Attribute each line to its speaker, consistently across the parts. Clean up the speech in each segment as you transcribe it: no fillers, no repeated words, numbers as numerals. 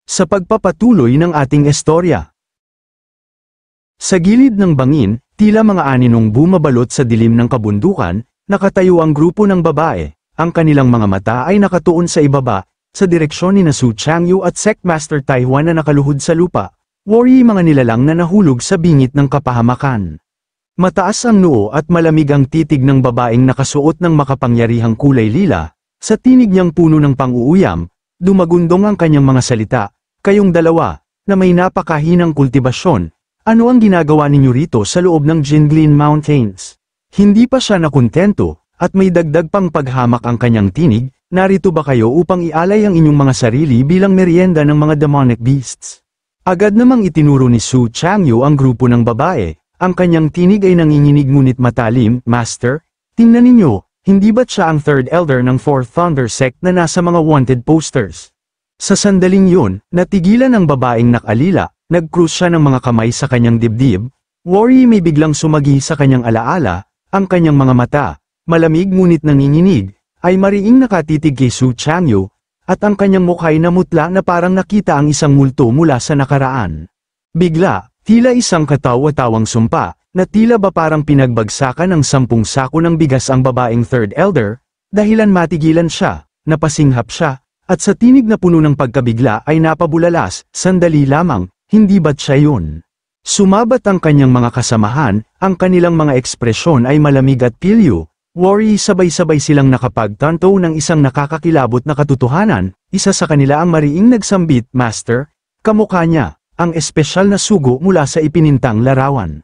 Speaker 1: sa pagpapatuloy ng ating istorya. Sa gilid ng bangin, tila mga aninong bumabalot sa dilim ng kabundukan, nakatayo ang grupo ng babae, ang kanilang mga mata ay nakatuon sa ibaba, sa direksyon ni Su Changyu at Sectmaster Taiwan na nakaluhod sa lupa, worry mga nilalang na nahulog sa bingit ng kapahamakan. Mataas ang noo at malamig ang titig ng babaeng nakasuot ng makapangyarihang kulay lila, sa tinig niyang puno ng pang-uuyam, dumagundong ang kanyang mga salita, kayong dalawa, na may napakahinang kultibasyon, ano ang ginagawa ninyo rito sa loob ng Jinglin Mountains? Hindi pa siya nakontento, at may dagdag pang paghamak ang kanyang tinig, narito ba kayo upang ialay ang inyong mga sarili bilang merienda ng mga demonic beasts? Agad namang itinuro ni Su Changyu ang grupo ng babae. Ang kanyang tinig ay nanginginig ngunit matalim, Master, tingnan ninyo, hindi ba't siya ang third elder ng Fourth Thunder Sect na nasa mga wanted posters? Sa sandaling yun, natigilan ang babaeng nakalila, nag-cruise siya ng mga kamay sa kanyang dibdib, worry may biglang sumagi sa kanyang alaala, ang kanyang mga mata, malamig ngunit nanginginig, ay mariing nakatitig kay Su Changyu, at ang kanyang mukha'y namutla na parang nakita ang isang multo mula sa nakaraan. Bigla, tila isang katawa-tawang sumpa, na tila ba parang pinagbagsakan ng 10 sako ng bigas ang babaeng third elder, dahilan matigilan siya, napasinghap siya, at sa tinig na puno ng pagkabigla ay napabulalas, sandali lamang, hindi ba't siya yun? Sumabat ang kanyang mga kasamahan, ang kanilang mga ekspresyon ay malamig at pilyo, worry sabay-sabay silang nakapagtanto ng isang nakakakilabot na katotohanan, isa sa kanila ang mariing nagsambit, Master, kamukha niya, ang espesyal na sugo mula sa ipinintang larawan.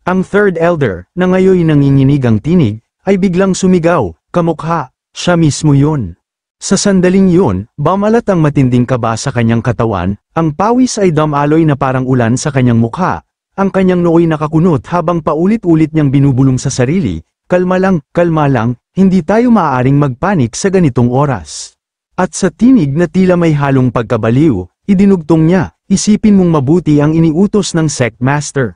Speaker 1: Ang third elder, na ngayon nanginginig ang tinig, ay biglang sumigaw, kamukha, siya mismo yun. Sa sandaling yun, bumalat ang matinding kaba sa kanyang katawan, ang pawis ay damaloy na parang ulan sa kanyang mukha, ang kanyang nooy nakakunot habang paulit-ulit niyang binubulong sa sarili, kalma lang, hindi tayo maaaring magpanik sa ganitong oras. At sa tinig na tila may halong pagkabaliw, idinugtong niya, isipin mong mabuti ang iniutos ng Sectmaster.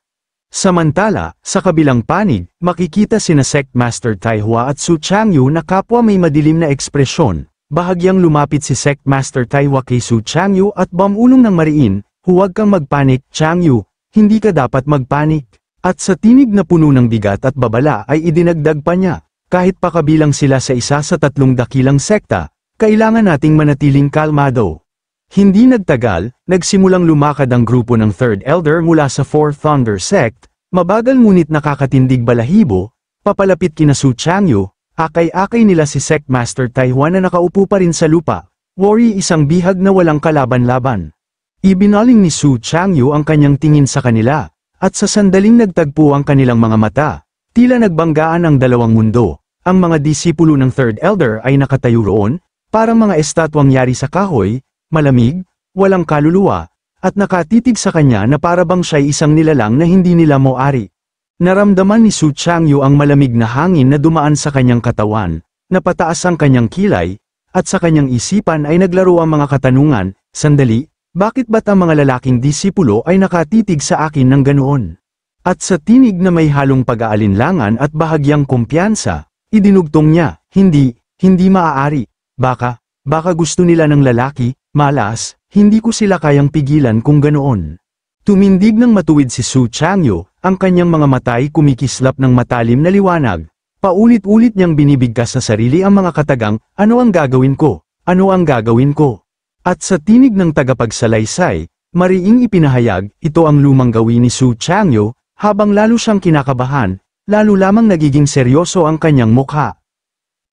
Speaker 1: Samantala, sa kabilang panig, makikita sina Sectmaster Taihua at Su Changyu na kapwa may madilim na ekspresyon. Bahagyang lumapit si Sectmaster Taihua kay Su Changyu at bumulong ng mariin, huwag kang magpanik, Changyu, hindi ka dapat magpanik. At sa tinig na puno ng bigat at babala ay idinagdag pa niya, kahit pa kabilang sila sa isa sa 3 dakilang sekta, kailangan nating manatiling kalmado. Hindi nagtagal, nagsimulang lumakad ang grupo ng Third Elder mula sa Fourth Thunder Sect, mabagal ngunit nakakatindig balahibo, papalapit kina Su Changyu, akay-akay nila si Sectmaster Taiwan na nakaupo pa rin sa lupa, worry isang bihag na walang kalaban-laban. Ibinaling ni Su Changyu ang kanyang tingin sa kanila, at sa sandaling nagtagpo ang kanilang mga mata, tila nagbanggaan ang dalawang mundo, ang mga disipulo ng Third Elder ay nakatayo roon, parang mga estatwang yari sa kahoy, malamig, walang kaluluwa, at nakatitig sa kanya na parabang siya'y isang nilalang na hindi nila moari. Naramdaman ni Su Changyu ang malamig na hangin na dumaan sa kanyang katawan, napataas ang kanyang kilay, at sa kanyang isipan ay naglaro ang mga katanungan, sandali, bakit ba't ang mga lalaking disipulo ay nakatitig sa akin ng ganoon? At sa tinig na may halong pag-aalinlangan at bahagyang kumpiyansa, idinugtong niya, hindi maaari, baka gusto nila ng lalaki, malas, hindi ko sila kayang pigilan kung ganoon. Tumindig ng matuwid si Su Changyu, ang kanyang mga matay kumikislap ng matalim na liwanag. Paulit-ulit niyang binibigkas sa sarili ang mga katagang, ano ang gagawin ko? Ano ang gagawin ko? At sa tinig ng tagapagsalaysay, mariing ipinahayag, ito ang lumang gawin ni Su Changyu, habang lalo siyang kinakabahan, lalo lamang nagiging seryoso ang kanyang mukha.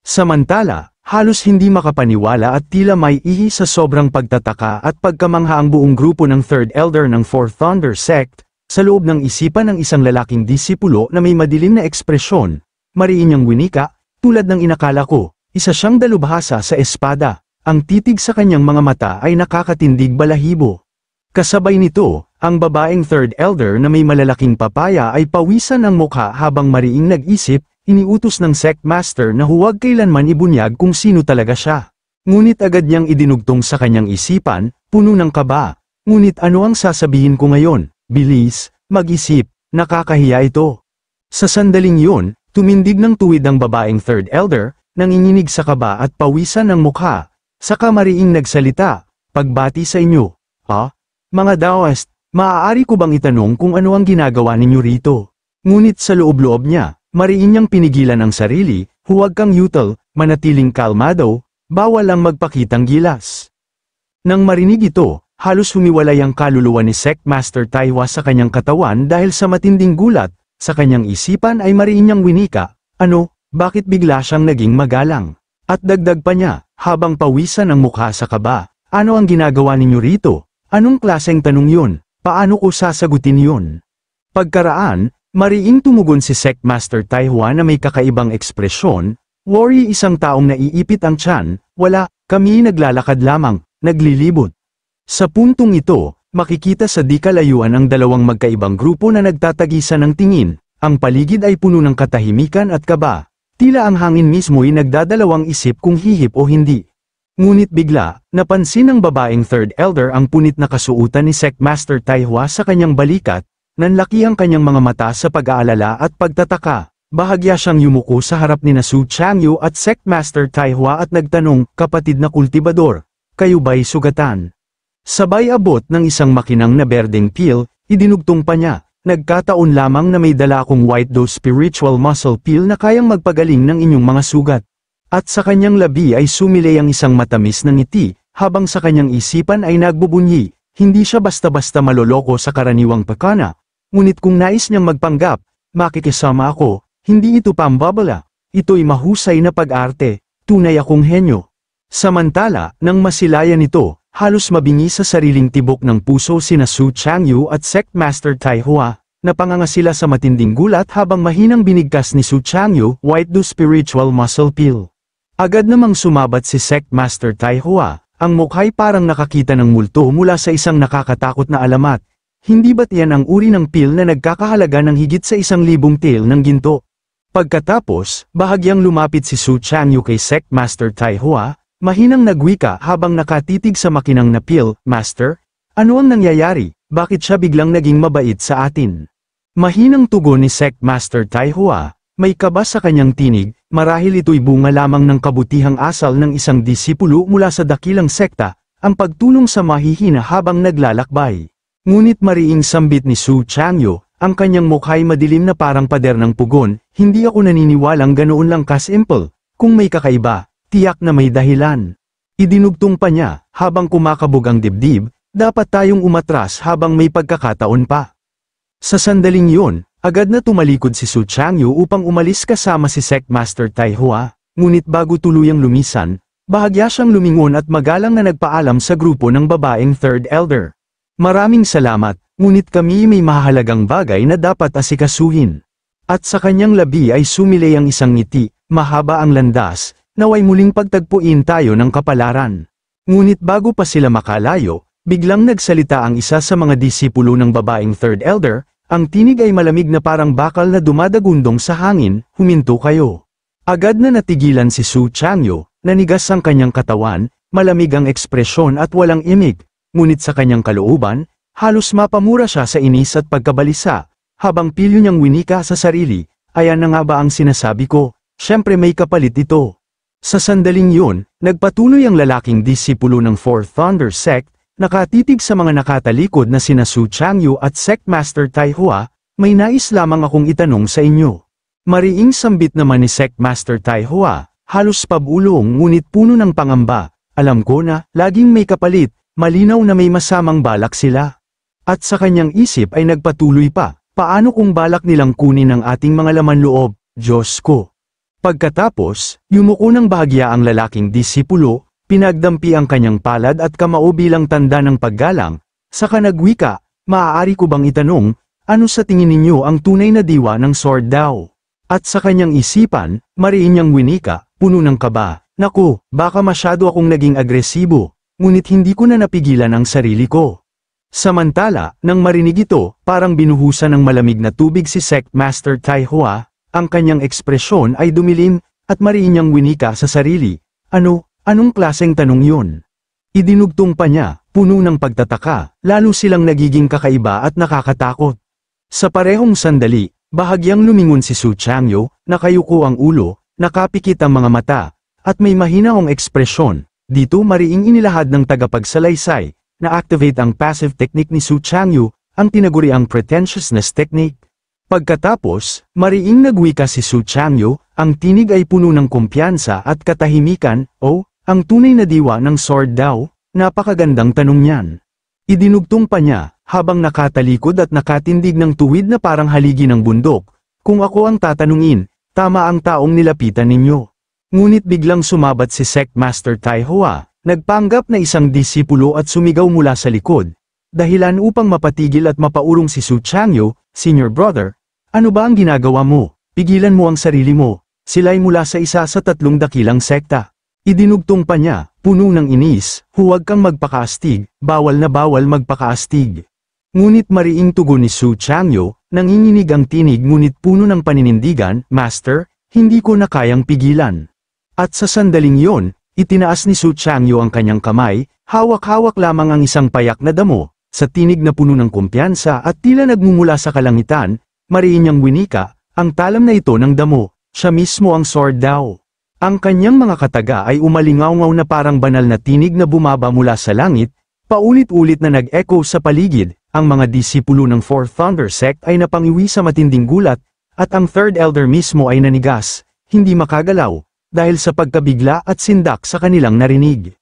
Speaker 1: Samantala, halos hindi makapaniwala at tila may ihi sa sobrang pagtataka at pagkamangha ang buong grupo ng Third Elder ng Fourth Thunder Sect, sa loob ng isipan ng isang lalaking disipulo na may madilim na ekspresyon, mariin niyang winika, tulad ng inakala ko, isa siyang dalubhasa sa espada, ang titig sa kanyang mga mata ay nakakatindig balahibo. Kasabay nito, ang babaeng Third Elder na may malalaking papaya ay pawisan ang mukha habang mariing nag-isip, iniutos ng Sectmaster na huwag kailanman ibunyag kung sino talaga siya. Ngunit agad niyang idinugtong sa kanyang isipan, puno ng kaba. Ngunit ano ang sasabihin ko ngayon? Bilis, mag-isip, nakakahiya ito. Sa sandaling yun, tumindig ng tuwid ang babaeng Third Elder, nanginginig sa kaba at pawisan ng mukha. Saka mariing nagsalita, pagbati sa inyo. Mga Daoist, maaari ko bang itanong kung ano ang ginagawa ninyo rito? Ngunit sa loob-loob niya, mariin niyang pinigilan ang sarili, huwag kang yutal, manatiling kalmado, bawal ang magpakitang gilas. Nang marinig ito, halos humiwalay ang kaluluwa ni Sect Master Taihua sa kanyang katawan dahil sa matinding gulat, sa kanyang isipan ay mariin niyang winika, bakit bigla siyang naging magalang? At dagdag pa niya, habang pawisan ang mukha sa kaba, ano ang ginagawa ninyo rito? Anong klaseng tanong yun? Paano ko sasagutin yun? Pagkaraan, mariing tumugon si Sect Master Taihua na may kakaibang ekspresyon, worry isang taong naiipit ang tiyan, wala, kami naglalakad lamang, naglilibot. Sa puntong ito, makikita sa di kalayuan ang dalawang magkaibang grupo na nagtatagisan ng tingin, ang paligid ay puno ng katahimikan at kaba, tila ang hangin mismo'y nagdadalawang isip kung hihip o hindi. Ngunit bigla, napansin ng babaeng third elder ang punit na kasuutan ni Sect Master Taihua sa kanyang balikat, nanlaki ang kanyang mga mata sa pag-aalala at pagtataka. Bahagya siyang yumuko sa harap ni Su Changyu at Sect Master Taihua at nagtanong, kapatid na kultibador, kayo ba'y sugatan? Sabay abot ng isang makinang na berdeng pil, idinugtong pa niya, nagkataon lamang na may dala akong white dose spiritual muscle pill na kayang magpagaling ng inyong mga sugat. At sa kanyang labi ay sumilay ang isang matamis na ngiti, habang sa kanyang isipan ay nagbubunyi, hindi siya basta-basta maloloko sa karaniwang pakana, ngunit kung nais niyang magpanggap, makikisama ako, hindi ito pambabala, ito'y mahusay na pag-arte, tunay akong henyo. Samantala, nang masilayan ito, halos mabingi sa sariling tibok ng puso sina Su Changyu at Sect Master Taihua, napanganga sila sa matinding gulat habang mahinang binigkas ni Su Changyu, white do spiritual muscle pill. Agad namang sumabat si Sect Master Taihua, ang mukha'y parang nakakita ng multo mula sa isang nakakatakot na alamat. Hindi ba't yan ang uri ng pill na nagkakahalaga ng higit sa 1,000 tael ng ginto? Pagkatapos, bahagyang lumapit si Su Changyu kay Sect Master Taihua, mahinang nagwika habang nakatitig sa makinang na pill, Master, ano ang nangyayari? Bakit siya biglang naging mabait sa atin? Mahinang tugon ni Sect Master Taihua, may kaba sa kanyang tinig, marahil ito'y bunga lamang ng kabutihang asal ng isang disipulo mula sa dakilang sekta, ang pagtulong sa mahihina habang naglalakbay. Ngunit mariing sambit ni Su Changyu, ang kanyang mukha'y madilim na parang pader ng pugon, hindi ako naniniwalang ganoon lang kasimple, kung may kakaiba, tiyak na may dahilan. Idinugtong pa niya, habang kumakabog ang dibdib, dapat tayong umatras habang may pagkakataon pa. Sa sandaling yun, agad na tumalikod si Su Changyu upang umalis kasama si Sect Master Taihua, ngunit bago tuluyang lumisan, bahagya siyang lumingon at magalang na nagpaalam sa grupo ng babaeng third elder. Maraming salamat, ngunit kami may mahalagang bagay na dapat asikasuhin. At sa kanyang labi ay sumilay ang isang ngiti, mahaba ang landas, naway muling pagtagpuin tayo ng kapalaran. Ngunit bago pa sila makalayo, biglang nagsalita ang isa sa mga disipulo ng babaeng third elder, ang tinig ay malamig na parang bakal na dumadagundong sa hangin, huminto kayo. Agad na natigilan si Su Changyu, nanigas ang kanyang katawan, malamig ang ekspresyon at walang imig, ngunit sa kanyang kalooban, halos mapamura siya sa inis at pagkabalisa, habang pilyo niyang winika sa sarili, ayan na nga ba ang sinasabi ko, syempre may kapalit ito. Sa sandaling yun, nagpatuloy ang lalaking disipulo ng Fourth Thunder Sect, nakatitig sa mga nakatalikod na sina Su Changyu at Sect Master Taihua, may nais lamang akong itanong sa inyo. Mariing sambit naman ni Sect Master Taihua, halos pabulong ngunit puno ng pangamba, alam ko na, laging may kapalit, malinaw na may masamang balak sila. At sa kanyang isip ay nagpatuloy pa, paano kung balak nilang kunin ang ating mga laman loob, Diyos ko. Pagkatapos, yumuko ng bahagya ang lalaking disipulo, pinagdampi ang kanyang palad at kamao bilang tanda ng paggalang, saka nagwika, maaari ko bang itanong, ano sa tingin ninyo ang tunay na diwa ng sword daw? At sa kanyang isipan, mariin niyang winika, puno ng kaba, naku, baka masyado akong naging agresibo, ngunit hindi ko na napigilan ang sarili ko. Samantala, nang marinig ito, parang binuhusan ng malamig na tubig si Sect Master Taihua, ang kanyang ekspresyon ay dumilim, at mariin niyang winika sa sarili, anong klaseng tanong yun? Idinugtong pa niya, puno ng pagtataka, lalo silang nagiging kakaiba at nakakatakot. Sa parehong sandali, bahagyang lumingon si Su Changyu, nakayuko ang ulo, nakapikit ang mga mata, at may mahinaong ekspresyon, dito mariing inilahad ng tagapagsalaysay, na-activate ang passive technique ni Su Changyu, ang tinaguriang pretentiousness technique. Pagkatapos, mariing nagwika si Su Changyu, ang tinig ay puno ng kumpiyansa at katahimikan, ang tunay na diwa ng sword daw, napakagandang tanong niyan. Idinugtong pa niya, habang nakatalikod at nakatindig ng tuwid na parang haligi ng bundok, kung ako ang tatanungin, tama ang taong nilapitan ninyo. Ngunit biglang sumabat si Sect Master Tai Hua, nagpanggap na isang disipulo at sumigaw mula sa likod. Dahilan upang mapatigil at mapaurong si Su Changyu, Senior Brother, ano ba ang ginagawa mo? Pigilan mo ang sarili mo. Sila'y mula sa isa sa 3 dakilang sekta. Idinugtong pa niya, puno ng inis, huwag kang magpakaastig, bawal na bawal magpakaastig. Ngunit mariing tugon ni Su Changyu, nanginginig ang tinig ngunit puno ng paninindigan, Master, hindi ko na kayang pigilan. At sa sandaling iyon, itinaas ni Su Changyu ang kanyang kamay, hawak-hawak lamang ang isang payak na damo, sa tinig na puno ng kumpiyansa at tila nagmumula sa kalangitan, mariin niyang winika, ang talam na ito ng damo, siya mismo ang sword daw. Ang kanyang mga kataga ay umalingaw-ngaw na parang banal na tinig na bumaba mula sa langit, paulit-ulit na nag-echo sa paligid, ang mga disipulo ng Fourth Thunder Sect ay napangiwi sa matinding gulat, at ang Third Elder mismo ay nanigas, hindi makagalaw, dahil sa pagkabigla at sindak sa kanilang narinig.